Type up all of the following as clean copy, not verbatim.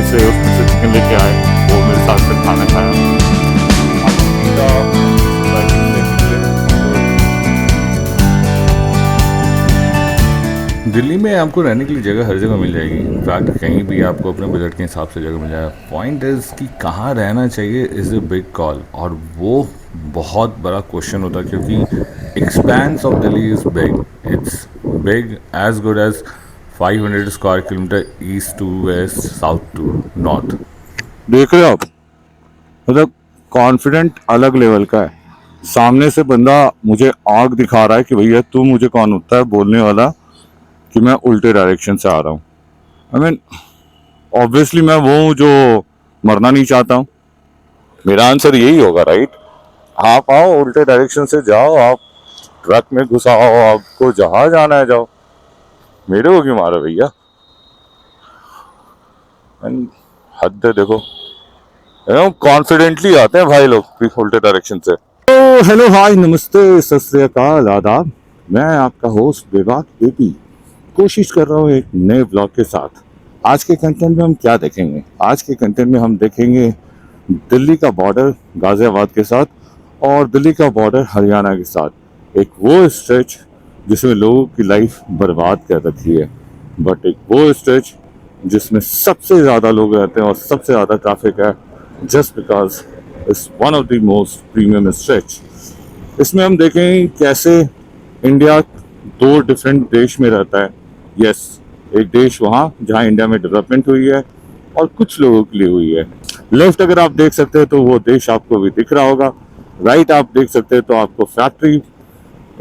से उसमें से चिकन लेके आए, वो मेरे साथ फिर खाना खाया। अब सीधा बाइकिंग से निकले। दिल्ली में आपको रहने के लिए जगह हर जगह मिल जाएगी। इनफैक्ट कहीं भी आपको अपने बजट के हिसाब से जगह मिल जाएगा। पॉइंट इज़ कि कहाँ रहना चाहिए इज़ अ बिग कॉल, और वो बहुत बड़ा क्वेश्चन होता है क्योंकि expense of Delhi is big. It's big as good as 500 square kilometre east to west, south to north. देख रहे हो आप, मतलब कॉन्फिडेंट अलग लेवल का है। सामने से बंदा मुझे आंख दिखा रहा है कि भैया तू मुझे कौन होता है बोलने वाला कि मैं उल्टे डायरेक्शन से आ रहा हूँ। आई मीन ऑब्वियसली मैं वो हूँ जो मरना नहीं चाहता हूँ। मेरा आंसर यही होगा, राइट? आप आओ, उल्टे डायरेक्शन से जाओ, आप ट्रक में घुसाओ, आपको जहां जाना है जाओ, मेरे को क्यों मारो भैया? And हद है, देखो कॉन्फिडेंटली आते हैं भाई लोग उल्टे डायरेक्शन से। तो हेलो, हाय, नमस्ते, सत श्री अकाल, आदाब। मैं आपका होस्ट बेबाक एपी कोशिश कर रहा हूँ एक नए ब्लॉग के साथ। आज के कंटेंट में हम क्या देखेंगे? आज के कंटेंट में हम देखेंगे दिल्ली का बॉर्डर गाजियाबाद के साथ और दिल्ली का बॉर्डर हरियाणा के साथ। एक वो स्ट्रेच जिसमें लोगों की लाइफ बर्बाद कर रखी है, बट एक वो स्ट्रेच जिसमें सबसे ज़्यादा लोग रहते हैं और सबसे ज़्यादा ट्रैफिक है, just because it's one of the most premium stretch. इसमें हम देखें कैसे इंडिया दो डिफरेंट देश में रहता है। यस, एक देश वहाँ जहाँ इंडिया में डेवलपमेंट हुई है और कुछ लोगों के लिए हुई है। लेफ्ट अगर आप देख सकते हैं तो वो देश आपको भी दिख रहा होगा। राइट आप देख सकते हैं तो आपको फैक्ट्री,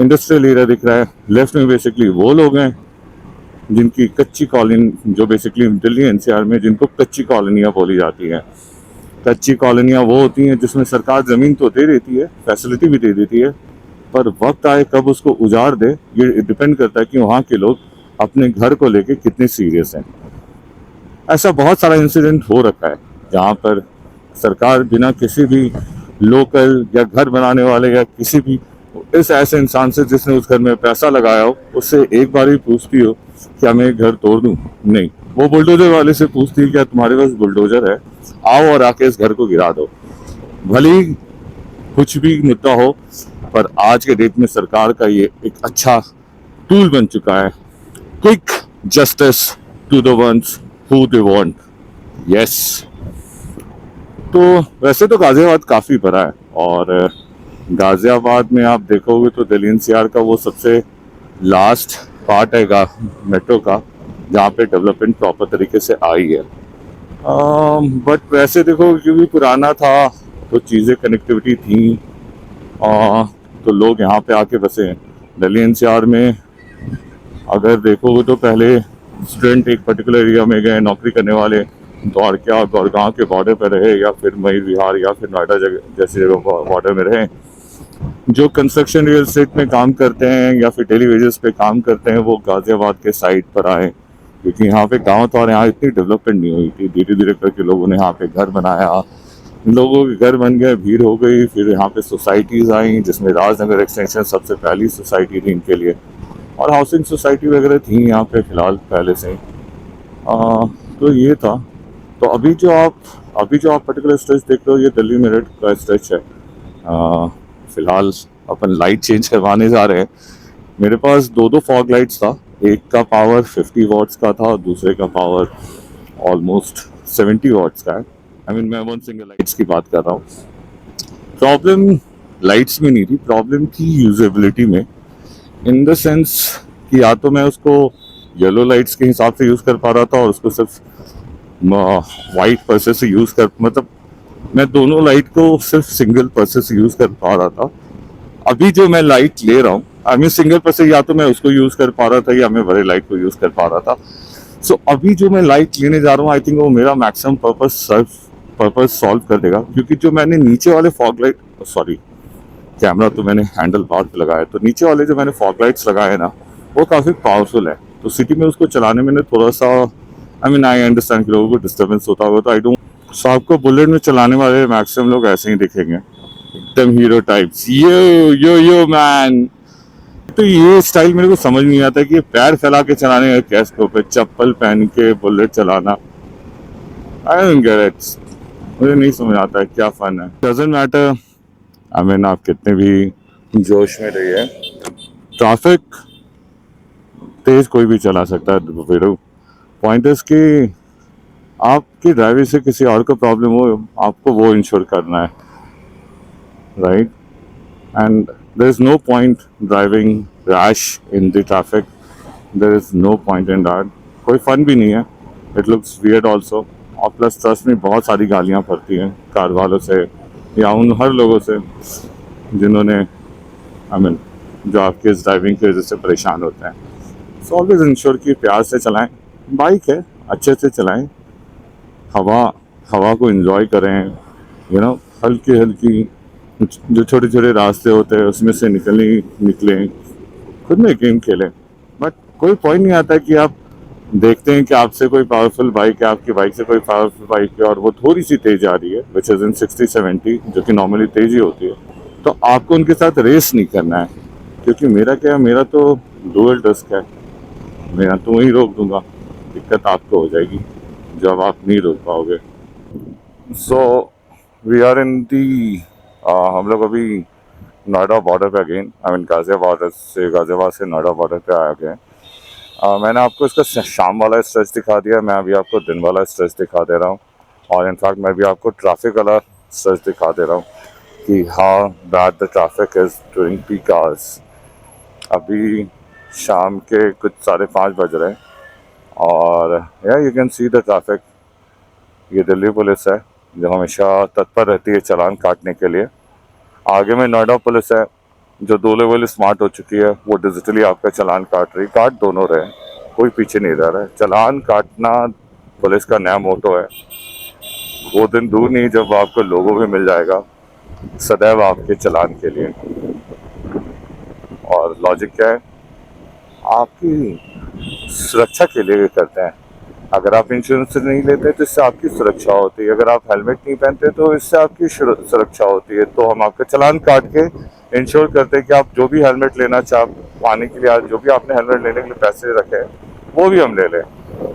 इंडस्ट्रियल एरिया दिख रहा है। लेफ्ट में बेसिकली वो लोग हैं जिनकी कच्ची कॉलोनी, जो बेसिकली दिल्ली एनसीआर में जिनको कच्ची कॉलोनियाँ बोली जाती हैं। कच्ची कॉलोनियाँ वो होती हैं जिसमें सरकार ज़मीन तो दे देती है, फैसिलिटी भी दे देती है, पर वक्त आए कब उसको उजाड़ दे ये डिपेंड करता है कि वहाँ के लोग अपने घर को लेके कितने सीरियस हैं। ऐसा बहुत सारा इंसिडेंट हो रखा है जहाँ पर सरकार बिना किसी भी लोकल या घर बनाने वाले या किसी भी इस ऐसे इंसान से जिसने उस घर में पैसा लगाया हो, उससे एक बार ही पूछती हो क्या मैं घर तोड़ दूं? नहीं, वो बुलडोजर वाले से पूछती है क्या तुम्हारे पास बुलडोजर है, आओ और आके इस घर को गिरा दो। भले ही कुछ भी मुद्दा हो, पर आज के डेट में सरकार का ये एक अच्छा टूल बन चुका है। Quick justice to the ones who they want. Yes, तो वैसे तो गाजियाबाद काफ़ी बड़ा है और गाजियाबाद में आप देखोगे तो दिल्ली एनसीआर का वो सबसे लास्ट पार्ट है मेट्रो का जहाँ पे डेवलपमेंट प्रॉपर तरीके से आई है। बट वैसे देखो क्योंकि पुराना था तो चीज़ें कनेक्टिविटी थी, तो लोग यहाँ पे आके बसे हैं। दिल्ली एनसीआर में अगर देखोगे तो पहले स्टूडेंट एक पर्टिकुलर एरिया में गए नौकरी करने वाले, द्वारका गुड़गांव के बॉर्डर पर रहे या फिर मई विहार या फिर नोएडा जैसी जगह बॉर्डर में रहे। जो कंस्ट्रक्शन रियल एस्टेट में काम करते हैं या फिर डेली वेजेस पे काम करते हैं वो गाजियाबाद के साइड पर आए, क्योंकि यहाँ पे गांव तो और यहाँ इतनी डेवलपमेंट नहीं हुई थी। धीरे धीरे करके लोगों ने यहाँ पे घर बनाया, लोगों के घर बन गए, भीड़ हो गई, फिर यहाँ पे सोसाइटीज़ आई जिसमें राजनगर एक्सटेंशन सबसे पहली सोसाइटी थी इनके लिए, और हाउसिंग सोसाइटी वगैरह थी यहाँ पे फिलहाल पहले से। तो ये था। तो अभी जो आप पर्टिकुलर स्ट्रेच देख रहे हो ये दिल्ली मेरठ का स्ट्रेच है। फिलहाल अपन लाइट चेंज करवाने जा रहे हैं। मेरे पास दो फॉग लाइट्स था, एक का पावर 50 वॉट्स का था और दूसरे का पावर ऑलमोस्ट 70 वॉट्स का है। आई मीन मैं वन सिंगल लाइट्स की बात कर रहा हूँ। प्रॉब्लम लाइट्स में नहीं थी, प्रॉब्लम थी यूजेबिलिटी में, इन द सेंस कि या तो मैं उसको येलो लाइट्स के हिसाब से यूज़ कर पा रहा था और उसको सिर्फ वाइट पर्से से यूज़ कर, मतलब मैं दोनों लाइट को सिर्फ सिंगल पर्से से यूज़ कर पा रहा था। अभी जो मैं लाइट ले रहा हूँ, आई मीन सिंगल पर्से, या तो मैं उसको यूज़ कर पा रहा था या मैं बड़े लाइट को यूज़ कर पा रहा था। सो अभी जो मैं लाइट लेने जा रहा हूँ आई थिंक वो मेरा मैक्सिमम पर्पस सॉल्व कर देगा, क्योंकि जो मैंने नीचे वाले फॉग लाइट, सॉरी कैमरा तो मैंने हैंडल बार पे लगाया, तो नीचे वाले जो मैंने फॉग लाइट्स लगाए ना वो काफ़ी पावरफुल है। तो सिटी में उसको चलाने में थोड़ा सा, आई अंडरस्टैंड कि लोगों को डिस्टर्बेंस होता होगा, तो आई डोंट। सो आपको बुलेट में चलाने वाले मैक्सिमम लोग ऐसे ही दिखेंगे, एकदम हीरो टाइप्स, यो मैन। तो ये स्टाइल मेरे को समझ नहीं आता कि पैर फैला के चलाने का क्या स्कोप है, चप्पल पहन के बुलेट चलाना। आई डोंट गेट इट, मुझे नहीं समझ आता है क्या फन है। डजेंट मैटर, आई मीन आप कितने भी जोश में रहिए, ट्रैफिक तेज कोई भी चला सकता है वीडियो। पॉइंट इज कि आपकी ड्राइविंग से किसी और को प्रॉब्लम हो, आपको वो इंश्योर करना है, right? And there is no point driving rash in the traffic, there is no point in that, कोई फन भी नहीं है, इट लुक्स वियर्ड ऑल्सो। और प्लस ट्रस्ट में बहुत सारी गालियाँ पड़ती हैं कार वालों से या उन हर लोगों से जिन्होंने आई मीन जो आपके इस ड्राइविंग की वजह से परेशान होते हैं। सो ऑलवेज इंश्योर कि प्यार से चलाएं, बाइक है अच्छे से चलाएं, हवा हवा को एंजॉय करें, हल्की हल्की जो छोटे छोटे रास्ते होते हैं उसमें से निकलें, खुद में गेम खेलें। बट कोई पॉइंट नहीं आता कि आप देखते हैं कि आपसे कोई पावरफुल बाइक है, आपकी बाइक से कोई पावरफुल बाइक है और वो थोड़ी सी तेज आ रही है विच इज़ इन 60-70, जो कि नॉर्मली तेज ही होती है, तो आपको उनके साथ रेस नहीं करना है। क्योंकि मेरा क्या है, मेरा तो डुअल डिस्क है, मैं तो वहीं रोक दूंगा, दिक्कत आपको हो जाएगी जब आप नहीं रोक पाओगे। सो वी आर इन दी हम लोग अभी नोएडा बॉर्डर पे अगेन, आई मीन गाजियाबाद से नोएडा बॉर्डर पे आ गए। मैंने आपको इसका शाम वाला स्ट्रेच दिखा दिया, मैं अभी आपको दिन वाला स्ट्रेच दिखा दे रहा हूँ। और इनफैक्ट मैं भी आपको ट्रैफिक वाला स्ट्रेच दिखा दे रहा हूँ कि how bad the traffic is during peak hours. अभी शाम के कुछ 5:30 बज रहे हैं और या you can see the traffic. ये दिल्ली पुलिस है जो हमेशा तत्पर रहती है चालान काटने के लिए। आगे में नोएडा पुलिस है जो 2 लेवल स्मार्ट हो चुकी है, वो डिजिटली आपका चालान काट रही, काट दोनों रहे, कोई पीछे नहीं रह रहा है। चालान काटना पुलिस का नया मोटो है। वो दिन दूर नहीं जब आपको लोगो भी मिल जाएगा सदैव आपके चालान के लिए। और लॉजिक क्या है, आपकी सुरक्षा के लिए भी करते हैं। अगर आप इंश्योरेंस नहीं लेते तो इससे आपकी सुरक्षा होती है, अगर आप हेलमेट नहीं पहनते तो इससे आपकी सुरक्षा होती है। तो हम आपका चालान काट के इंश्योर करते हैं कि आप जो भी हेलमेट लेना पाने के लिए, जो भी आपने हेलमेट लेने के लिए पैसे रखे हैं वो भी हम ले लें,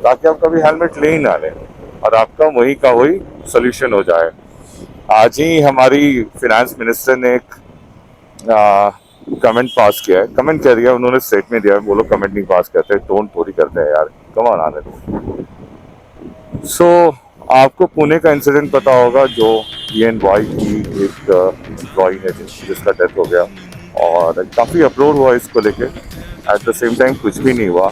ताकि आप कभी हेलमेट ले ही ना लें और आपका वही का वही सोल्यूशन हो जाए। आज ही हमारी फिनेंस मिनिस्टर ने एक कमेंट पास किया है, कमेंट कह दिया उन्होंने, स्टेटमेंट दिया है, वो लोग कमेंट नहीं पास करते, टोन थोड़ी करते हैं यार, कम ऑन आने। सो आपको पुणे का इंसिडेंट पता होगा जो ENY की एक एम्प्लॉई है जिसका डेथ हो गया और काफ़ी अप्रोड हुआ इसको लेके। एट द सेम टाइम कुछ भी नहीं हुआ।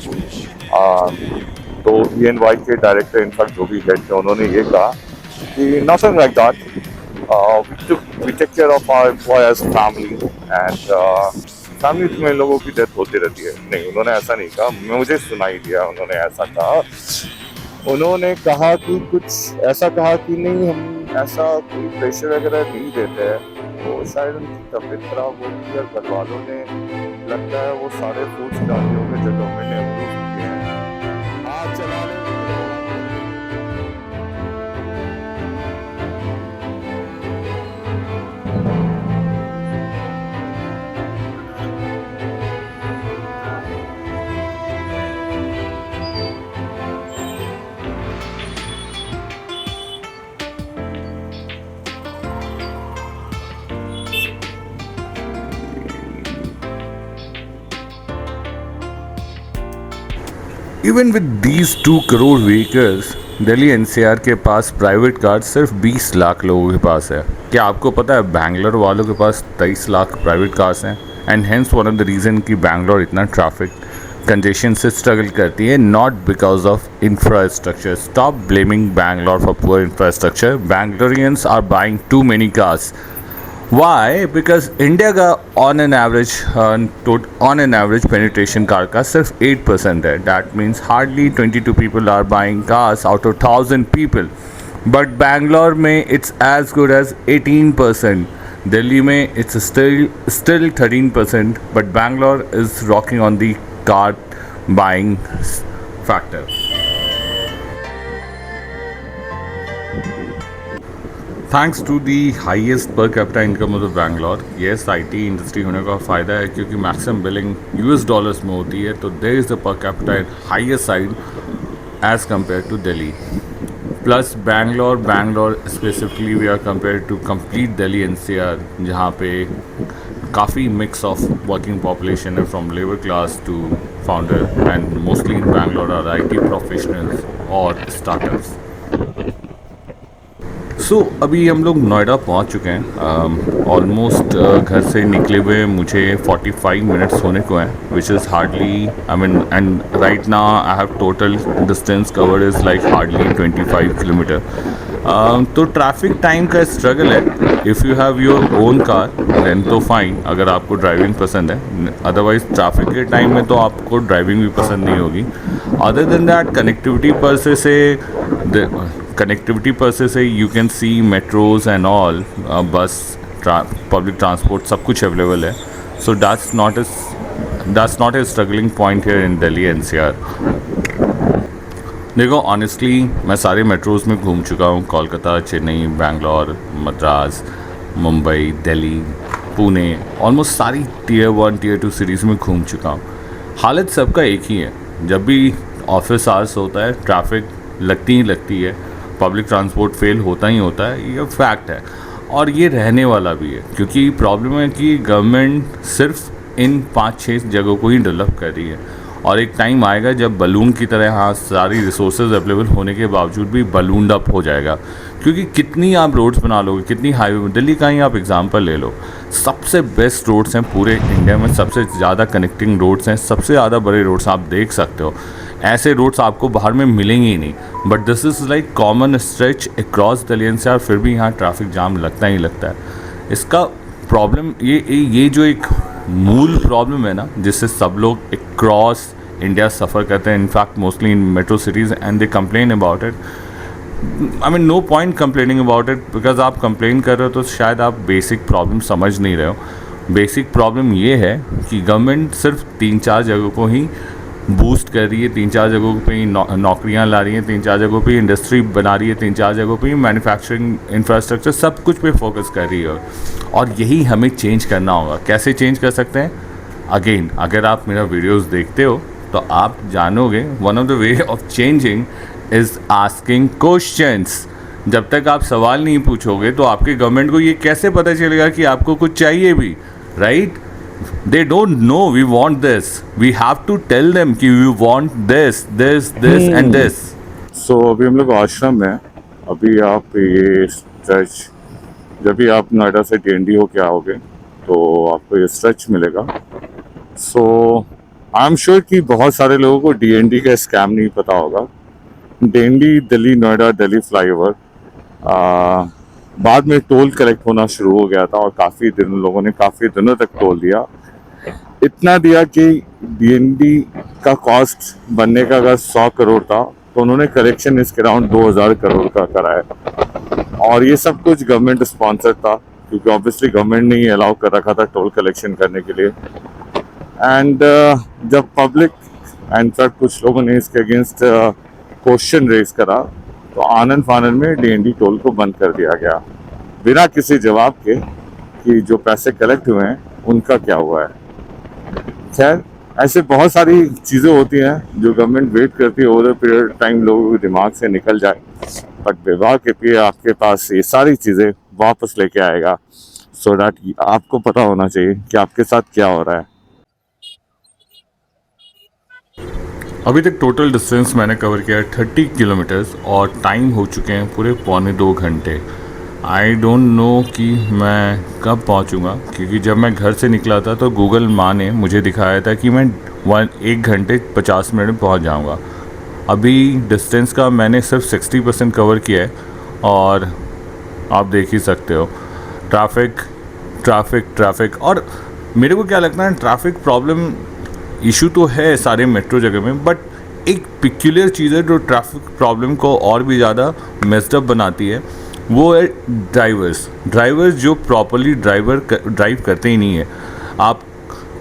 तो ENY के डायरेक्टर इनफैक्ट जो भी हेड थे उन्होंने ये कहा कि nothing like that, we take care of our employers family and family में लोगों की डेथ होती रहती है। नहीं, उन्होंने ऐसा नहीं कहा, मुझे सुनाई दिया उन्होंने ऐसा कहा। उन्होंने कहा कि कुछ ऐसा कहा कि नहीं, हम ऐसा कोई प्रेशर वगैरह नहीं देते हैं, वो शायद उनकी तबीयत खराब होती है, घर वालों ने लगता है वो सारे फूड्स डाले होंगे जो गवर्नमेंट ने अप्रूव किए हैं, आज चला रहे हैं। Even with these 2 crore vehicles, Delhi NCR के पास प्राइवेट कार सिर्फ 20 लाख लोगों के पास है। क्या आपको पता है बैंगलोर वालों के पास 23 लाख प्राइवेट कार्स हैं? And hence one of the reason कि बैंगलोर इतना ट्रैफिक कंजेशन से स्ट्रगल करती है, not because of infrastructure. Stop blaming Bangalore for poor infrastructure. Bangaloreans are buying too many cars. Why? Because India का on an average penetration car का सिर्फ 8% है. That means hardly 22 people are buying cars out of 1,000 people. But Bangalore में it's as good as 18%. Delhi में it's still 13%. But Bangalore is rocking on the car buying factor. Thanks to the highest per capita income of the Bangalore. Yes, IT industry होने का फ़ायदा है क्योंकि maximum billing US dollars में होती है, तो there is the per capita in highest side as compare to Delhi. Plus Bangalore specifically we are compare to complete Delhi NCR, जहाँ पे काफ़ी मिक्स ऑफ वर्किंग पॉपुलेशन है from labour class to founder, and mostly in Bangalore are IT professionals और startups. अभी हम लोग नोएडा पहुंच चुके हैं। ऑलमोस्ट घर से निकले हुए मुझे 45 मिनट्स होने को हैं, which is hardly, I mean, and right now I have total distance covered is like hardly 25 kilometre. तो ट्रैफिक टाइम का स्ट्रगल है। If you have your own car then तो फाइन, अगर आपको ड्राइविंग पसंद है। अदरवाइज ट्रैफिक के time में तो आपको ड्राइविंग भी पसंद नहीं होगी। अदर देन दैट, कनेक्टिविटी पर से you can see metros and all, बस, पब्लिक ट्रांसपोर्ट सब कुछ अवेलेबल है। So that's not a struggling point here in Delhi NCR. देखो ऑनेस्टली मैं सारे मेट्रोज़ में घूम चुका हूँ, कोलकाता, चेन्नई, बैंगलोर, मद्रास, मुंबई, दिल्ली, पुणे, ऑलमोस्ट सारी टीयर 1 टीयर 2 सिटीज़ में घूम चुका हूँ। हालत सबका एक ही है, जब भी ऑफिस आवर्स होता है ट्रैफिक लगती ही लगती है, पब्लिक ट्रांसपोर्ट फेल होता ही होता है, ये फैक्ट है और ये रहने वाला भी है। क्योंकि प्रॉब्लम है कि गवर्नमेंट सिर्फ इन 5-6 जगहों को ही डेवलप कर रही है, और एक टाइम आएगा जब बलून की तरह हाँ सारी रिसोर्सेज अवेलेबल होने के बावजूद भी बलून अप हो जाएगा। क्योंकि कितनी आप रोड्स बना लोगे, कितनी हाईवे, दिल्ली का ही आप एग्जांपल ले लो, सबसे बेस्ट रोड्स हैं पूरे इंडिया में, सबसे ज़्यादा कनेक्टिंग रोड्स हैं, सबसे ज़्यादा बड़े रोड्स आप देख सकते हो। ऐसे रोड्स आपको बाहर में मिलेंगे ही नहीं, but this is like common stretch across Delhi NCR, फिर भी यहाँ ट्रैफिक जाम लगता ही लगता है। इसका प्रॉब्लम ये जो एक मूल प्रॉब्लम है ना, जिससे सब लोग अक्रॉस इंडिया सफ़र करते हैं, in fact mostly in metro cities, and they complain about it. I mean no point complaining about it, because आप कंप्लेन कर रहे हो तो शायद आप बेसिक प्रॉब्लम समझ नहीं रहे हो। बेसिक प्रॉब्लम ये है कि गवर्नमेंट सिर्फ 3-4 जगहों को ही बूस्ट कर रही है, 3-4 जगहों पे ही नौकरियां ला रही हैं, 3-4 जगहों पे इंडस्ट्री बना रही है, 3-4 जगहों पे ही मैन्युफैक्चरिंग इंफ्रास्ट्रक्चर, सब कुछ पे फोकस कर रही है। और यही हमें चेंज करना होगा। कैसे चेंज कर सकते हैं? अगेन, अगर आप मेरा वीडियोस देखते हो तो आप जानोगे one of the way of changing is asking questions. जब तक आप सवाल नहीं पूछोगे तो आपके गवर्नमेंट को ये कैसे पता चलेगा कि आपको कुछ चाहिए भी, right? They don't know we want this. We have to tell them कि we want this and this. So अभी हम लोग आश्रम में, अभी आप ये स्ट्रेच, जब भी आप नोएडा से डीएनडी होके आओगे तो आपको ये स्ट्रेच मिलेगा। सो आई एम श्योर कि बहुत सारे लोगों को डीएनडी का स्कैम नहीं पता होगा। डीएनडी दिल्ली नोएडा दिल्ली फ्लाईओवर बाद में टोल कलेक्ट होना शुरू हो गया था, और लोगों ने काफ़ी दिनों तक टोल दिया। इतना दिया कि डीएनडी का कॉस्ट बनने का अगर 100 करोड़ था तो उन्होंने कलेक्शन इसके अराउंड 2000 करोड़ का कराया, और ये सब कुछ गवर्नमेंट स्पॉन्सर था, क्योंकि ऑब्वियसली गवर्नमेंट ने ही अलाउ कर रखा था टोल कलेक्शन करने के लिए। एंड जब पब्लिक एंड कुछ लोगों ने इसके अगेंस्ट क्वेश्चन रेज करा तो आनंद फानंद में डीएनडी टोल को बंद कर दिया गया, बिना किसी जवाब के कि जो पैसे कलेक्ट हुए हैं उनका क्या हुआ है। खैर, ऐसे बहुत सारी चीज़ें होती हैं जो गवर्नमेंट वेट करती है ओवर पीरियड टाइम लोगों के दिमाग से निकल जाए, बट विभाग के पे आपके पास ये सारी चीज़ें वापस लेके आएगा, सो दैट आपको पता होना चाहिए कि आपके साथ क्या हो रहा है। अभी तक टोटल डिस्टेंस मैंने कवर किया है 30 किलोमीटर्स, और टाइम हो चुके हैं पूरे 2.25 घंटे। आई डोंट नो कि मैं कब पहुंचूंगा, क्योंकि जब मैं घर से निकला था तो गूगल माँ ने मुझे दिखाया था कि मैं 1 घंटे 50 मिनट में पहुंच जाऊंगा। अभी डिस्टेंस का मैंने सिर्फ 60% कवर किया है, और आप देख ही सकते हो ट्रैफिक। और मेरे को क्या लगता है, ट्रैफिक प्रॉब्लम इशू तो है सारे मेट्रो जगह में, बट एक पिक्यूलियर चीज़ है जो ट्रैफिक प्रॉब्लम को और भी ज़्यादा मेस्ड अप बनाती है, वो है ड्राइवर्स जो प्रॉपरली ड्राइव करते ही नहीं है। आप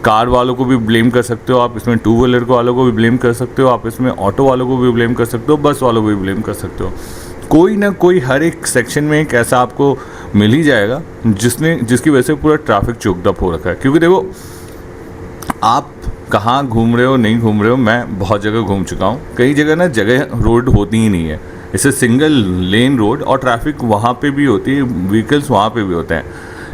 कार वालों को भी ब्लेम कर सकते हो, आप इसमें 2 व्हीलर वालों को भी ब्लेम कर सकते हो, आप इसमें ऑटो वालों को भी ब्लेम कर सकते हो, बस वालों को भी ब्लेम कर सकते हो। कोई ना कोई हर एक सेक्शन में एक ऐसा आपको मिल ही जाएगा जिसकी वजह से पूरा ट्रैफिक चोक्ड अप हो रखा है। क्योंकि देखो, आप कहाँ घूम रहे हो नहीं घूम रहे हो, मैं बहुत जगह घूम चुका हूँ। कई जगह ना जगह रोड होती ही नहीं है, इसे सिंगल लेन रोड और ट्रैफिक वहाँ पे भी होती है, व्हीकल्स वहाँ पे भी होते हैं,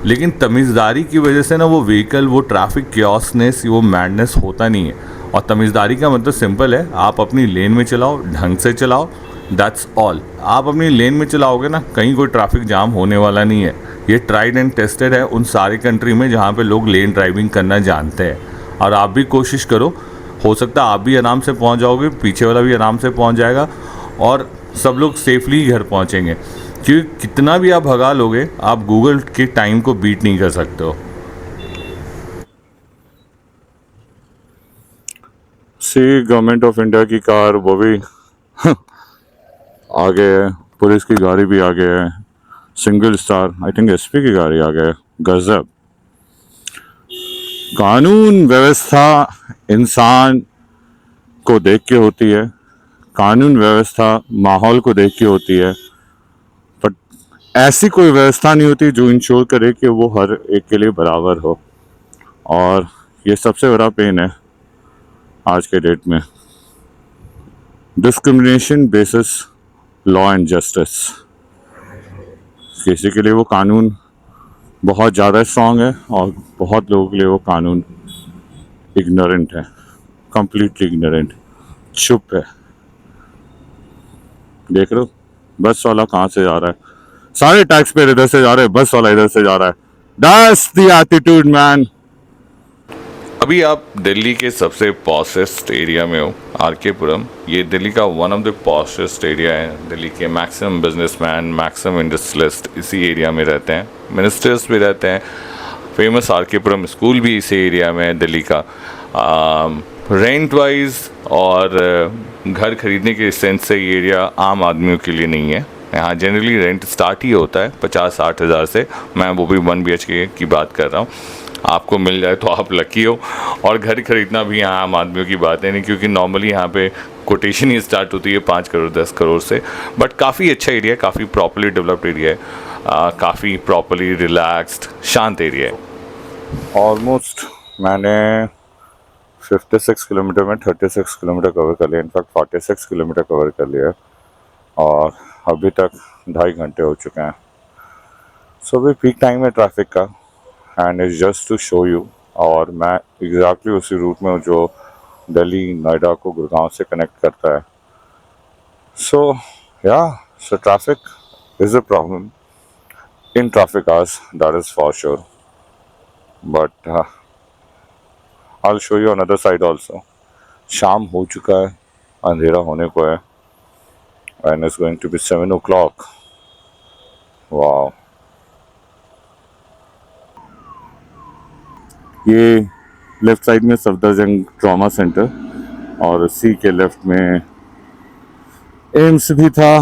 लेकिन तमीज़दारी की वजह से ना वो व्हीकल, वो ट्रैफिक क्योसनेस, वो मैडनेस होता नहीं है। और तमीज़दारी का मतलब सिंपल है, आप अपनी लेन में चलाओ, ढंग से चलाओ, दैट्स ऑल। आप अपनी लेन में चलाओगे ना, कहीं कोई ट्रैफिक जाम होने वाला नहीं है। ये ट्राइड एंड टेस्टेड है उन सारी कंट्री में जहाँ पे लोग लेन ड्राइविंग करना जानते हैं। और आप भी कोशिश करो, हो सकता है आप भी आराम से पहुँच जाओगे, पीछे वाला भी आराम से पहुँच जाएगा और सब लोग सेफली घर पहुँचेंगे। क्योंकि कितना भी आप भगा लोगे, आप गूगल के टाइम को बीट नहीं कर सकते हो। सी गवर्नमेंट ऑफ इंडिया की कार वो भी आगे है, पुलिस की गाड़ी भी आगे है, single star I think SP की गाड़ी आगे है। गजब। कानून व्यवस्था इंसान को देख के होती है, कानून व्यवस्था माहौल को देख के होती है, बट ऐसी कोई व्यवस्था नहीं होती जो इंश्योर करे कि वो हर एक के लिए बराबर हो। और ये सबसे बड़ा पेन है आज के डेट में, discrimination basis law and justice. किसी के लिए वो कानून बहुत ज़्यादा स्ट्रांग है और बहुत लोगों के लिए वो कानून इग्नोरेंट है, कंप्लीटली इग्नोरेंट, चुप है। देख लो बस वाला कहाँ से जा रहा है, सारे टैक्स पेयर इधर से जा रहे हैं, बस वाला इधर से जा रहा है। That's the attitude man. अभी आप दिल्ली के सबसे पॉशेस्ट एरिया में हो, आरकेपुरम। ये दिल्ली का one of the poshest area है। दिल्ली के मैक्सिमम बिजनेसमैन, मैक्सिमम इंडस्ट्रियलिस्ट इसी एरिया में रहते हैं, मिनिस्टर्स भी रहते हैं। फेमस आरकेपुरम स्कूल भी इसी एरिया में है दिल्ली का। रेंट वाइज और घर खरीदने के सेंस से ये एरिया आम आदमियों के लिए नहीं है। यहाँ जनरली रेंट स्टार्ट ही होता है 50-60 हज़ार से। मैं वो भी 1 BHK की बात कर रहा हूँ। आपको मिल जाए तो आप लकी हो। और घर खरीदना भी यहाँ आम आदमियों की बात है नहीं, क्योंकि नॉर्मली यहाँ पे कोटेशन ही स्टार्ट होती है 5 करोड़ 10 करोड़ से। बट काफ़ी अच्छा एरिया है, काफ़ी प्रॉपर्ली डेवलप्ड एरिया है, काफ़ी प्रॉपर्ली रिलैक्स्ड शांत एरिया है। ऑलमोस्ट मैंने 56 किलोमीटर में 36 किलोमीटर कवर कर लिया, इनफैक्ट 46 किलोमीटर कवर कर लिया और अभी तक 2.5 घंटे हो चुके हैं। सो अभी पीक टाइम है ट्रैफिक का, and it's just to show you. और मैं एग्जैक्टली उसी रूट में हूँ जो दिल्ली नोएडा को गुड़गांव से कनेक्ट करता है। So traffic is a problem in traffic hours, that is for sure, but I'll show you another side also. शाम हो चुका है, अंधेरा होने को है, and it's going to be 7 o'clock. Wow. ये लेफ्ट साइड में सफदरजंग ट्रॉमा सेंटर और उसी के लेफ्ट में एम्स भी था।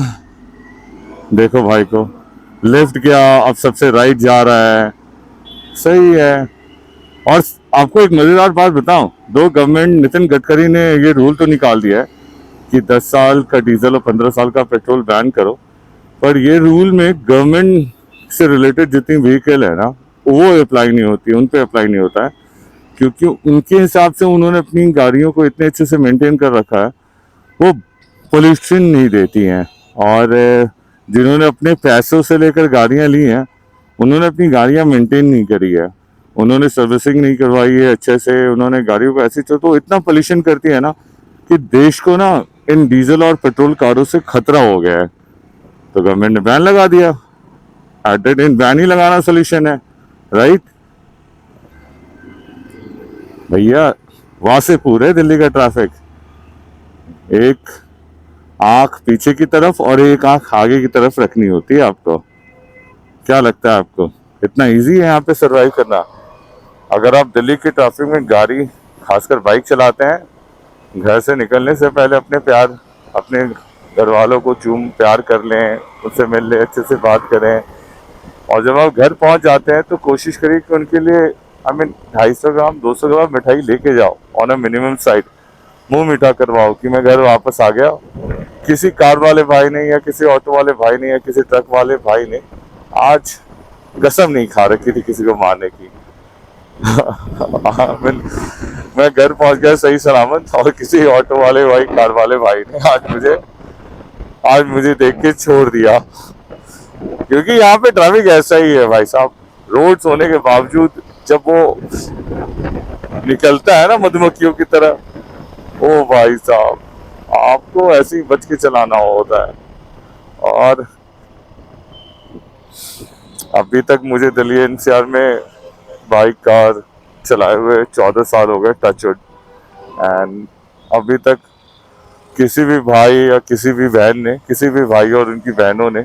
देखो भाई को लेफ्ट गया, अब सबसे राइट जा रहा है, सही है। और आपको एक मजेदार बात बताऊं, दो गवर्नमेंट नितिन गडकरी ने ये रूल तो निकाल दिया है कि 10 साल का डीजल और 15 साल का पेट्रोल बैन करो, पर ये रूल में गवर्नमेंट से रिलेटेड जितनी व्हीकल है ना वो अप्लाई नहीं होती, उन पे अप्लाई नहीं होता है, क्योंकि उनके हिसाब से उन्होंने अपनी गाड़ियों को इतने अच्छे से मेंटेन कर रखा है, वो पोल्यूशन नहीं देती हैं। और जिन्होंने अपने पैसों से लेकर गाड़ियां ली हैं उन्होंने अपनी गाड़ियां मेंटेन नहीं करी है, उन्होंने सर्विसिंग नहीं करवाई है अच्छे से, उन्होंने गाड़ियों को ऐसे तो इतना पोल्यूशन करती है ना कि देश को ना इन डीजल और पेट्रोल कारों से खतरा हो गया है। तो गवर्नमेंट ने बैन लगा दिया। एट दैट इन बैन ही लगाना सोल्यूशन है, राइट भैया। वहां से पूरे दिल्ली का ट्रैफिक, एक आंख पीछे की तरफ और एक आंख आगे की तरफ रखनी होती है आपको। क्या लगता है आपको इतना इजी है यहाँ पे सरवाइव करना? अगर आप दिल्ली के ट्रैफिक में गाड़ी खासकर बाइक चलाते हैं, घर से निकलने से पहले अपने घर वालों को प्यार कर लें, उनसे मिल लें, अच्छे से बात करें, और जब आप घर पहुंच जाते हैं तो कोशिश करिए कि उनके लिए 250 ग्राम 200 ग्राम मिठाई लेके जाओ ऑन अ मिनिमम साइड, मुंह मीठा करवाओ कि मैं घर वापस आ गया। किसी कार वाले भाई ने या किसी ऑटो वाले भाई ने या किसी ट्रक वाले भाई ने आज कसम नहीं खा रखी थी किसी को मारने की। मैं घर पहुंच गया सही सलामत, और किसी ऑटो वाले भाई कार वाले भाई ने आज मुझे आज मुझे देख के छोड़ दिया, क्योंकि यहाँ पे ट्रैफिक ऐसा ही है भाई साहब। रोड्स होने के बावजूद जब वो निकलता है ना मधुमक्खियों की तरह, ओ भाई साहब आपको ऐसे ही बच के चलाना होता है। और अभी तक मुझे दिल्ली एनसीआर में बाइक कार चलाए हुए 14 साल हो गए, टचवुड। एंड अभी तक किसी भी भाई या किसी भी बहन ने, किसी भी भाई और उनकी बहनों ने,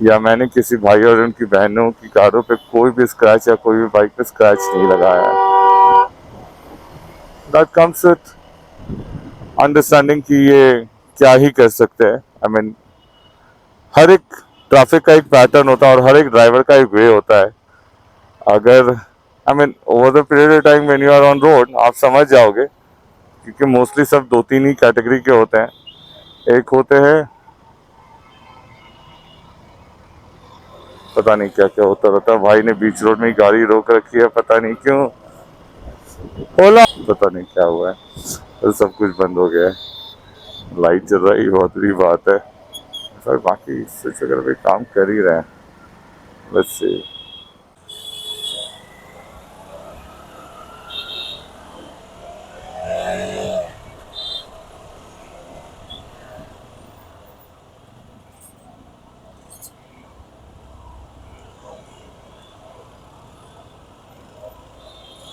या मैंने किसी भाई और उनकी बहनों की कारों पे कोई भी स्क्रैच या कोई भी बाइक पे स्क्रैच नहीं लगाया है। दैट कम्स विथ अंडरस्टैंडिंग कि ये क्या ही कर सकते हैं। आई मीन हर एक ट्रैफिक का एक पैटर्न होता है और हर एक ड्राइवर का एक वे होता है। अगर I mean over the period of time when you are on road आप समझ जाओगे, क्योंकि मोस्टली सब दो तीन ही कैटेगरी के होते हैं। एक होते हैं, पता नहीं क्या क्या होता रहता है, भाई ने बीच रोड में ही गाड़ी रोक रखी है, पता नहीं क्यों, ओला पता नहीं क्या हुआ है, तो सब कुछ बंद हो गया है। लाइट चल रही बहुत बड़ी बात है सर, बाकी स्विच वगैरह भी काम कर ही रहे हैं। Let's see.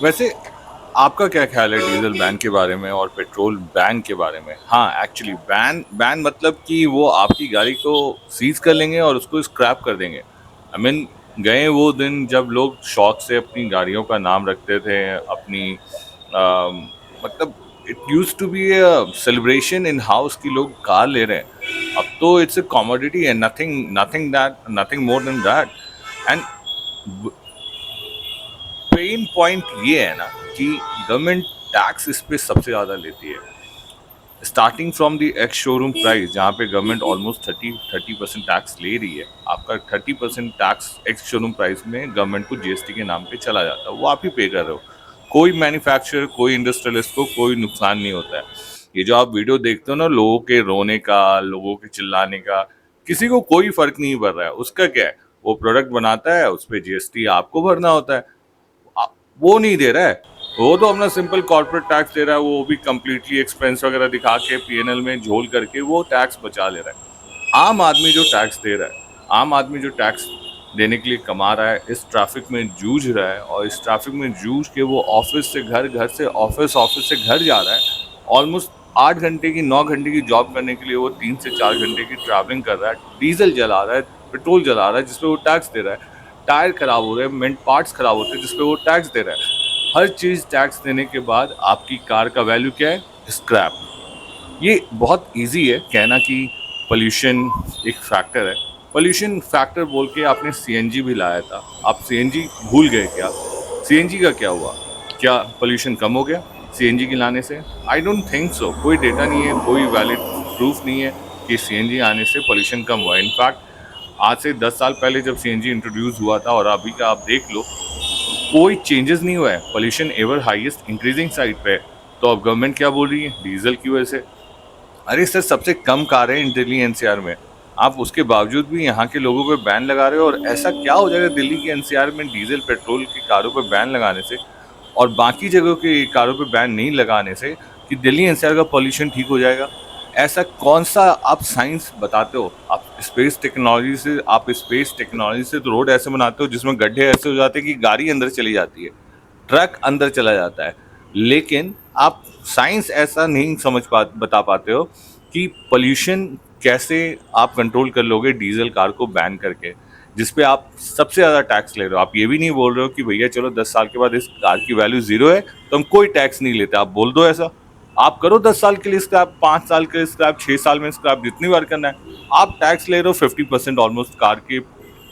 वैसे आपका क्या ख्याल है डीजल बैन के बारे में और पेट्रोल बैन के बारे में? हाँ, एक्चुअली बैन बैन मतलब कि वो आपकी गाड़ी को सीज कर लेंगे और उसको स्क्रैप कर देंगे। आई मीन गए वो दिन जब लोग शौक से अपनी गाड़ियों का नाम रखते थे, अपनी मतलब it use to be a celebration in house की लोग कार ले रहे हैं। अब तो it's a commodity and nothing more than that. And pain point ये है ना कि गवर्नमेंट टैक्स इस पे सबसे ज़्यादा लेती है, starting from the ex showroom price, जहाँ पे गवर्नमेंट ऑलमोस्ट 30% टैक्स ले रही है। आपका 30% टैक्स एक्स शोरूम प्राइस में गवर्नमेंट को जीएसटी के नाम पे चला जाता है, वो आप ही पे कर रहे हो। कोई मैन्युफैक्चरर, कोई इंडस्ट्रियलिस्ट को कोई नुकसान नहीं होता है। ये जो आप वीडियो देखते हो ना, लोगों के रोने का, लोगों के चिल्लाने का, किसी को कोई फर्क नहीं पड़ रहा है। उसका क्या है, वो प्रोडक्ट बनाता है, उस पर जीएसटी आपको भरना होता है, वो नहीं दे रहा है। वो तो अपना सिंपल कॉर्पोरेट टैक्स दे रहा है, वो भी कंप्लीटली एक्सपेंस वगैरह दिखा के पीएनएल में झोल करके वो टैक्स बचा ले रहा है। आम आदमी जो टैक्स दे रहा है, आम आदमी जो टैक्स देने के लिए कमा रहा है, इस ट्रैफिक में जूझ रहा है, और इस ट्रैफिक में जूझ के वो ऑफिस से घर, घर से ऑफिस, ऑफिस से घर जा रहा है। ऑलमोस्ट 8 घंटे की, 9 घंटे की जॉब करने के लिए वो 3 से 4 घंटे की ट्रैवलिंग कर रहा है, डीजल जला रहा है, पेट्रोल जला रहा है जिसपे वो टैक्स दे रहा है, टायर खराब हो रहे हैं, मेंट पार्ट्स खराब होते हैं जिसपे वो टैक्स दे रहा है। हर चीज़ टैक्स देने के बाद आपकी कार का वैल्यू क्या है? स्क्रैप। ये बहुत इजी है कहना कि पोल्यूशन एक फैक्टर है। पोल्यूशन फैक्टर बोल के आपने सीएनजी भी लाया था, आप सीएनजी भूल गए क्या? सीएनजी का क्या हुआ? क्या पोल्यूशन कम हो गया सीएनजी के लाने से? I don't think so. कोई डेटा नहीं है, कोई वैलिड प्रूफ नहीं है कि सीएनजी आने से पोल्यूशन कम हुआ। इनफैक्ट आज से 10 साल पहले जब सीएनजी इंट्रोड्यूस हुआ था और अभी का आप देख लो, कोई चेंजेस नहीं हुआ है। Pollution ever highest increasing side पे है। तो अब गवर्नमेंट क्या बोल रही है? डीजल की वजह से। अरे सर, सबसे कम कारें हैं दिल्ली एनसीआर में, आप उसके बावजूद भी यहाँ के लोगों पे बैन लगा रहे हो। और ऐसा क्या हो जाएगा दिल्ली के एनसीआर में डीजल पेट्रोल की कारों पे बैन लगाने से और बाकी जगहों की कारों पे बैन नहीं लगाने से कि दिल्ली एनसीआर का पॉल्यूशन ठीक हो जाएगा? ऐसा कौन सा आप साइंस बताते हो? आप स्पेस टेक्नोलॉजी से तो रोड ऐसे बनाते हो जिसमें गड्ढे ऐसे हो जाते हैं कि गाड़ी अंदर चली जाती है, ट्रक अंदर चला जाता है। लेकिन आप साइंस ऐसा नहीं बता पाते हो कि पोल्यूशन कैसे आप कंट्रोल कर लोगे डीजल कार को बैन करके, जिस पे आप सबसे ज़्यादा टैक्स ले रहे हो। आप ये भी नहीं बोल रहे हो कि भैया चलो 10 साल के बाद इस कार की वैल्यू ज़ीरो है तो हम कोई टैक्स नहीं लेते। आप बोल दो ऐसा, आप करो 10 साल के लिए स्क्रैप, 5 साल के लिए स्क्रैप, 6 साल में स्क्रैप, जितनी बार करना है। आप टैक्स ले रहे हो 50% ऑलमोस्ट कार के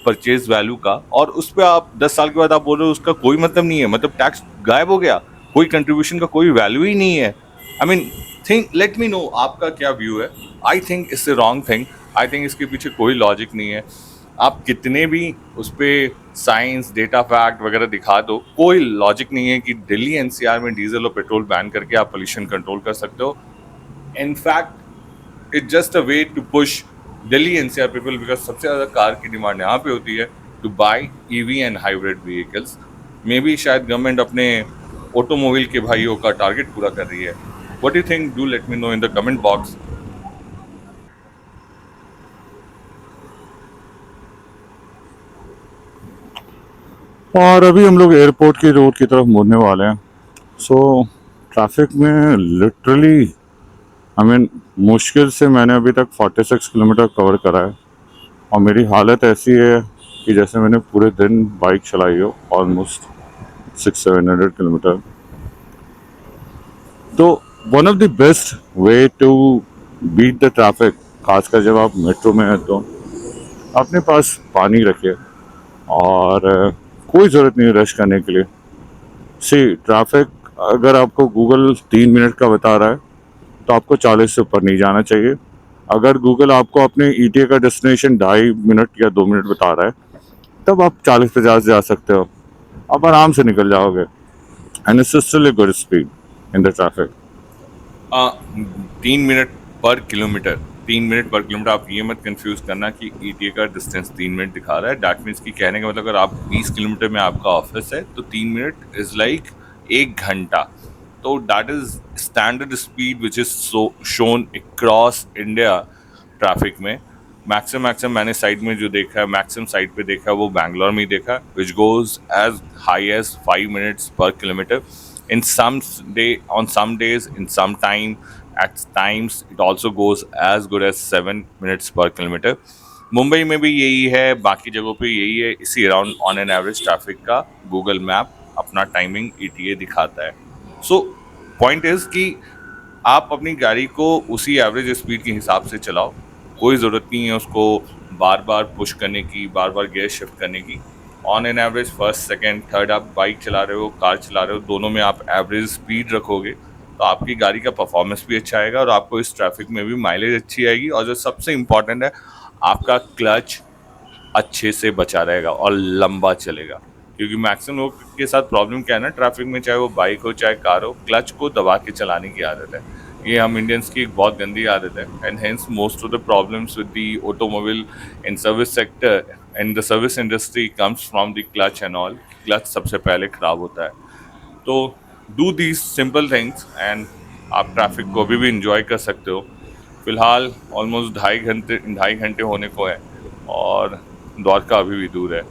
परचेज वैल्यू का, और उस पर आप 10 साल के बाद आप बोल रहे हो उसका कोई मतलब नहीं है, मतलब टैक्स गायब हो गया, कोई कंट्रीब्यूशन का कोई वैल्यू ही नहीं है। I mean think, late me no आपका क्या व्यू है। I think it's a wrong thing. I think इसके पीछे कोई लॉजिक नहीं है। आप कितने भी उस पर साइंस, डेटा, फैक्ट वगैरह दिखा दो, कोई लॉजिक नहीं है कि दिल्ली एनसीआर में डीजल और पेट्रोल बैन करके आप पोल्यूशन कंट्रोल कर सकते हो। In fact it's just a way to push Delhi NCR people, because सबसे ज़्यादा कार की डिमांड यहाँ पे होती है to buy EV and hybrid vehicles. Maybe शायद गवर्नमेंट अपने ऑटोमोबाइल के भाइयों का टारगेट पूरा कर रही है। What you think, do let me know in the comment box. और अभी हम लोग एयरपोर्ट की रोड की तरफ मुड़ने वाले हैं। सो ट्रैफिक में लिटरली मुश्किल से मैंने अभी तक 46 किलोमीटर कवर करा है, और मेरी हालत ऐसी है कि जैसे मैंने पूरे दिन बाइक चलाई हो, ऑलमोस्ट 600-700 किलोमीटर। तो one of the best way to beat the traffic, खासकर जब आप मेट्रो में हैं, तो अपने पास पानी रखिए, और कोई ज़रूरत नहीं रश करने के लिए। सी ट्रैफिक अगर आपको गूगल 3 मिनट का बता रहा है, तो आपको 40 से ऊपर नहीं जाना चाहिए। अगर गूगल आपको अपने ईटीए का डेस्टिनेशन 2.5 मिनट या 2 मिनट बता रहा है, तब आप 40-50 जा सकते हो, आप आराम से निकल जाओगे। And it's still a good speed in the traffic. 3 minute पर किलोमीटर, 3 मिनट पर किलोमीटर, आप ये मत कंफ्यूज करना कि ईटीए का डिस्टेंस 3 मिनट दिखा रहा है। दैट मीन्स कि कहने का मतलब अगर आप 20 किलोमीटर में आपका ऑफिस है तो 3 मिनट इज लाइक 1 घंटा। तो that is standard speed which is shown across India traffic में। मैक्सिमम मैंने साइड में जो देखा है, मैक्सिमम साइड पे देखा है वो बैंगलोर में ही देखा, which goes as high as 5 minutes per kilometre in some days, in some time, at times it also goes as good as 7 minutes per kilometer। Mumbai में भी यही है, बाकी जगहों पे यही है। इसी around on an average traffic का गूगल मैप अपना टाइमिंग ईटीए दिखाता है। सो पॉइंट इज कि आप अपनी गाड़ी को उसी एवरेज स्पीड के हिसाब से चलाओ। कोई ज़रूरत नहीं है उसको बार बार पुश करने की, बार बार गियर शिफ्ट करने की। On an average first second third आप बाइक चला रहे हो, कार चला रहे हो, दोनों में आप एवरेज स्पीड रखोगे तो आपकी गाड़ी का परफॉर्मेंस भी अच्छा आएगा और आपको इस ट्रैफिक में भी माइलेज अच्छी आएगी। और जो सबसे इम्पॉर्टेंट है, आपका क्लच अच्छे से बचा रहेगा और लंबा चलेगा। क्योंकि मैक्सिमम लोग के साथ प्रॉब्लम क्या है ना ट्रैफिक में, चाहे वो बाइक हो चाहे कार हो, क्लच को दबा के चलाने की आदत है। ये हम इंडियंस की एक बहुत गंदी आदत है, and hence most of the problems with the automobile in service sector and the service industry comes from the clutch and all. Clutch सबसे पहले ख़राब होता है। तो do these simple things and आप ट्रैफिक को अभी भी इंजॉय कर सकते हो। फिलहाल ऑलमोस्ट 2.5 घंटे होने को है और द्वारका अभी भी दूर है।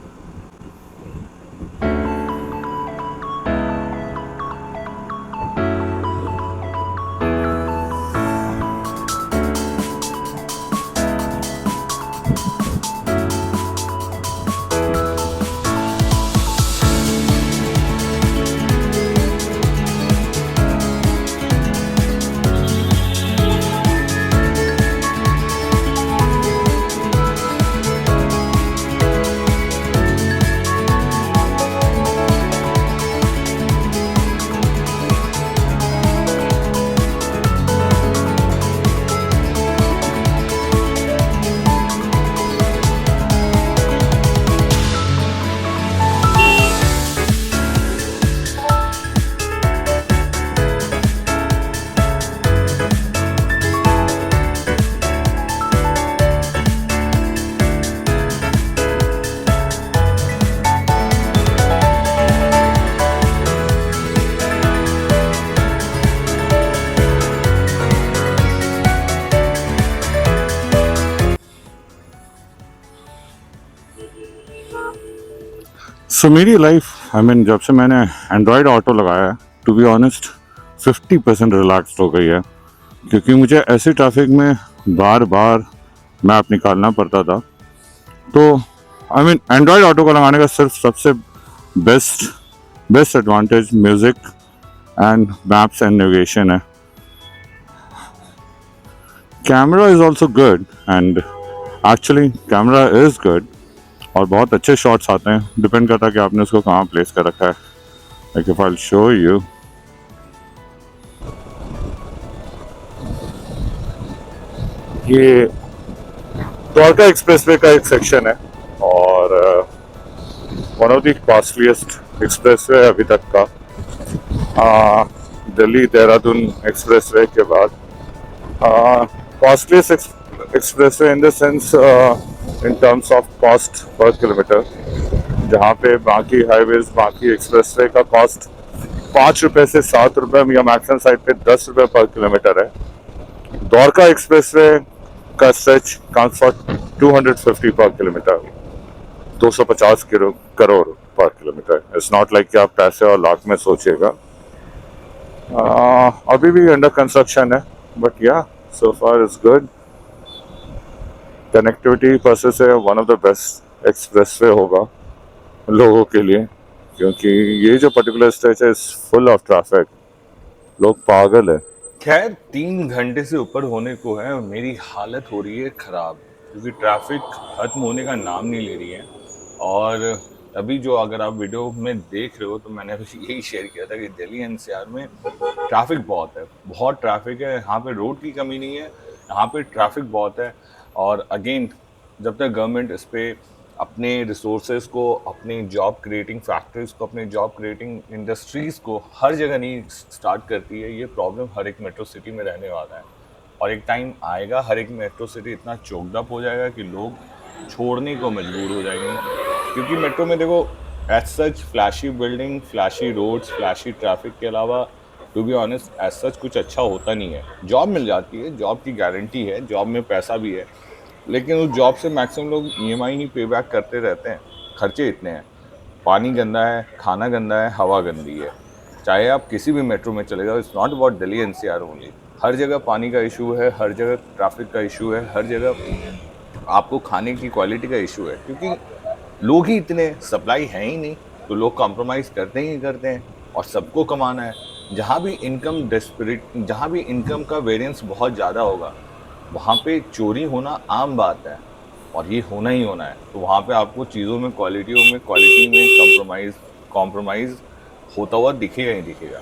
सो मेरी लाइफ जब से मैंने एंड्रॉयड ऑटो लगाया है, टू बी ऑनेस्ट 50% रिलैक्स हो गई है। क्योंकि मुझे ऐसे ट्रैफिक में बार बार मैप निकालना पड़ता था। तो एंड्रॉयड ऑटो को लगाने का सिर्फ सबसे best advantage music and maps and navigation है। Camera is also good, and actually camera is good और बहुत अच्छे शॉट्स आते हैं। डिपेंड करता है कि आपने उसको कहाँ प्लेस कर रखा है। Like if I will show you, ये द्वारका एक्सप्रेसवे का एक सेक्शन है और one of the costliest expressway है अभी तक का, दिल्ली देहरादून एक्सप्रेसवे के बाद। Costliest expressway in the sense in terms of cost per kilometre, जहाँ पे बाकी हाईवेज बाकी एक्सप्रेसवे का कॉस्ट 5 रुपए से 7 रुपए या मैक्सिमम साइड पे 10 रुपए पर किलोमीटर है। द्वारका एक्सप्रेसवे का स्ट्रेच काउंट्स फॉर 250 पर किलोमीटर, 250 करोड़ पर किलोमीटर। इट्स नॉट लाइक कि आप पैसे और लाख में सोचिएगा। अभी भी अंडर कंस्ट्रक्शन है, but yeah so far it's good. Connectivity purpose से one of the best expressway होगा लोगों के लिए, क्योंकि ये जो पर्टिकुलर स्ट्रेच है इज फुल ऑफ ट्रैफिक, लोग पागल है। खैर 3 घंटे से ऊपर होने को है, मेरी हालत हो रही है ख़राब, क्योंकि ट्रैफिक ख़त्म होने का नाम नहीं ले रही है। और अभी जो अगर आप वीडियो में देख रहे हो तो मैंने अभी यही शेयर किया था कि दिल्ली एनसीआर में ट्रैफिक बहुत है, बहुत ट्रैफिक है। यहाँ पे रोड की कमी नहीं है, यहाँ पे ट्रैफिक बहुत है। और अगेन, जब तक गवर्नमेंट इस पर अपने रिसोर्सेज को, अपने जॉब क्रिएटिंग फैक्ट्रीज को, अपने जॉब क्रिएटिंग इंडस्ट्रीज़ को हर जगह नहीं स्टार्ट करती है, ये प्रॉब्लम हर एक मेट्रो सिटी में रहने वाला है। और एक टाइम आएगा हर एक मेट्रो सिटी इतना चोक्ड अप हो जाएगा कि लोग छोड़ने को मजबूर हो जाएंगे। क्योंकि मेट्रो में देखो, as such flashy building, flashy roads, flashy traffic के अलावा to be honest as such कुछ अच्छा होता नहीं है। जॉब मिल जाती है, जॉब की गारंटी है, जॉब में पैसा भी है, लेकिन उस जॉब से मैक्सिमम लोग ईएमआई ही पे बैक करते रहते हैं। खर्चे इतने हैं, पानी गंदा है, खाना गंदा है, हवा गंदी है। चाहे आप किसी भी मेट्रो में चले जाओ, it's not about Delhi NCR only. हर जगह पानी का इशू है, हर जगह ट्रैफिक का इशू है, हर जगह आपको खाने की क्वालिटी का इशू है। क्योंकि लोग ही इतने, सप्लाई है ही नहीं, तो लोग कॉम्प्रोमाइज़ करते ही करते हैं और सबको कमाना है। जहाँ भी इनकम डिस्पैरिटी, जहाँ भी इनकम का वेरिएंस बहुत ज़्यादा होगा, वहाँ पे चोरी होना आम बात है और ये होना ही होना है। तो वहाँ पे आपको चीज़ों में, क्वालिटी में कॉम्प्रोमाइज़ होता हुआ दिखेगा ही दिखेगा।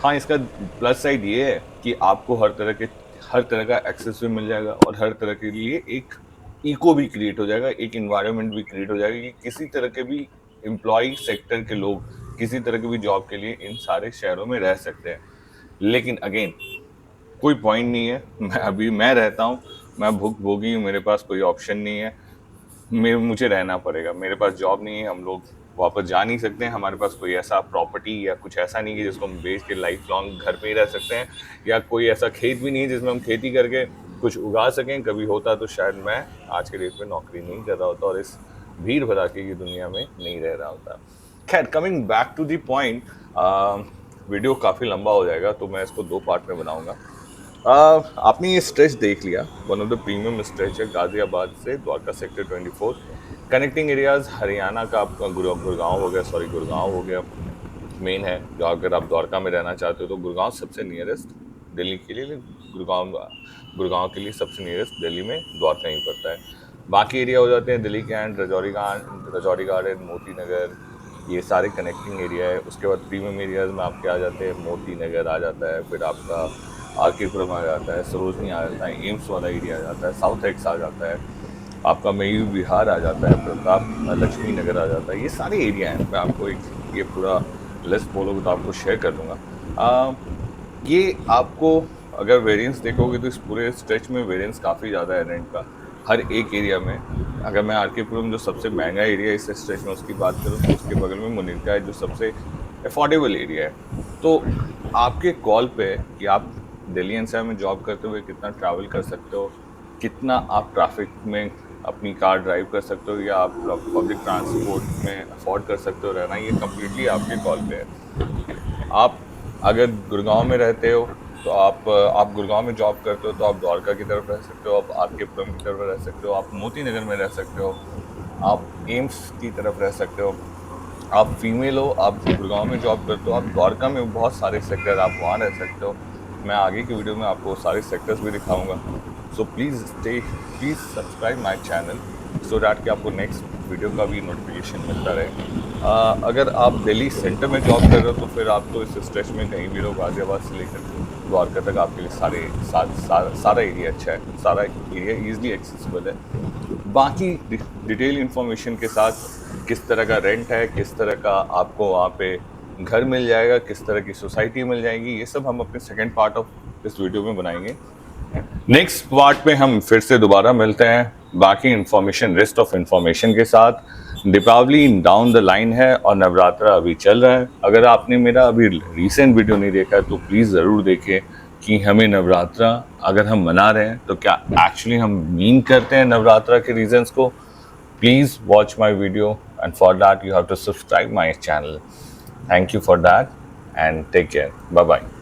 हाँ, इसका प्लस साइड ये है कि आपको हर तरह का एक्सेस भी मिल जाएगा और हर तरह के लिए एक इको भी क्रिएट हो जाएगा, एक इन्वायरमेंट भी क्रिएट हो जाएगा कि किसी तरह के भी एम्प्लॉय सेक्टर के लोग किसी तरह के भी जॉब के लिए इन सारे शहरों में रह सकते हैं। लेकिन अगेन, कोई पॉइंट नहीं है। मैं रहता हूँ, मैं भुक्तभोगी हूँ, मेरे पास कोई ऑप्शन नहीं है। मुझे रहना पड़ेगा, मेरे पास जॉब नहीं है, हम लोग वापस जा नहीं सकते हैं, हमारे पास कोई ऐसा प्रॉपर्टी या कुछ ऐसा नहीं है जिसको हम बेच के लाइफ लॉन्ग घर पे ही रह सकते हैं, या कोई ऐसा खेत भी नहीं है जिसमें हम खेती करके कुछ उगा सकें। कभी होता तो शायद मैं आज के डेट में नौकरी नहीं कर रहा होता और इस भीड़ भड़ाके की दुनिया में नहीं रह रहा होता। खैर, coming back to the point, video काफ़ी लंबा हो जाएगा तो मैं इसको 2 पार्ट में बनाऊंगा। आपने ये स्ट्रेच देख लिया, one of the premium stretch है गाजियाबाद से Dwarka sector 24। Connecting areas Haryana का आपका गुड़गांव हो गया मेन है। जो अगर आप द्वारका में रहना चाहते हो तो गुड़गांव सबसे नियरेस्ट दिल्ली के लिए, गुड़गांव के लिए सबसे नियरेस्ट दिल्ली में द्वारका ही पड़ता है। बाकी एरिया हो जाते हैं दिल्ली कैंट, रजौरी गार्डन, मोती नगर, ये सारे कनेक्टिंग एरिया है। उसके बाद प्रीमियम एरियाज में आपके आ जाते हैं, मोती नगर आ जाता है, फिर आपका आरकेपुरम आ जाता है, सरोजनी आ जाता है, एम्स वाला एरिया आ जाता है, साउथ एक्स आ जाता है, आपका मयूर विहार आ जाता है, प्रताप लक्ष्मी नगर आ जाता है। ये सारे एरिया हैं। मैं आपको एक ये पूरा लिस्ट बोलोगे तो आपको शेयर कर दूंगा। ये आपको अगर वेरिएंस देखोगे तो इस पूरे स्ट्रेच में वेरिएंस काफ़ी ज़्यादा है रेंट का, हर एक एरिया में। अगर मैं आरकेपुरम जो सबसे महंगा एरिया है इस स्ट्रेच में उसकी बात करूँ तो उसके बगल में मुनिरका है जो सबसे अफोर्डेबल एरिया है। तो आपके कॉल पे है कि आप दिल्ली एनसीआर में जॉब करते हुए कितना ट्रैवल कर सकते हो, कितना आप ट्रैफिक में अपनी कार ड्राइव कर सकते हो, या आप पब्लिक ट्रांसपोर्ट में अफोर्ड कर सकते हो रहना, ये कम्प्लीटली आपके कॉल पे है। आप अगर गुड़गांव में रहते हो तो आप गुड़गांव में जॉब करते हो तो आप द्वारका की तरफ रह सकते हो, आप आरकेपुरम की तरफ रह सकते हो, आप मोती नगर में रह सकते हो, आप एम्स की तरफ रह सकते हो। आप फीमेल हो, आप गुड़गांव में जॉब करते हो, आप द्वारका में बहुत सारे सेक्टर आप वहाँ रह सकते हो। मैं आगे की वीडियो में आपको सारे सेक्टर्स भी दिखाऊंगा। So please subscribe my channel so that कि आपको नेक्स्ट वीडियो का भी नोटिफिकेशन मिलता रहे। अगर आप दिल्ली सेंटर में जॉब कर रहे हो तो फिर आपको इस स्ट्रेच में कहीं भी रहो, गाजियाबाद से लेकर द्वारका तक आपके लिए सारा एरिया अच्छा है, सारा एरिया ईजिली एक्सेसिबल है। बाकी डिटेल इन्फॉर्मेशन के साथ किस तरह का रेंट है, किस तरह का आपको वहाँ पे घर मिल जाएगा, किस तरह की सोसाइटी मिल जाएगी, ये सब हम अपने सेकंड पार्ट ऑफ इस वीडियो में बनाएंगे। नेक्स्ट पार्ट में हम फिर से दोबारा मिलते हैं बाकी इन्फॉर्मेशन, रेस्ट ऑफ इन्फॉर्मेशन के साथ। दीपावली डाउन द लाइन है और नवरात्रा अभी चल रहा है। अगर आपने मेरा अभी रिसेंट वीडियो नहीं देखा है तो प्लीज़ ज़रूर देखें कि हमें नवरात्रा अगर हम मना रहे हैं तो क्या एक्चुअली हम मीन करते हैं नवरात्रा के रीजंस को। Please watch my video and for that you have to subscribe my channel. Thank you for that and take care, bye bye.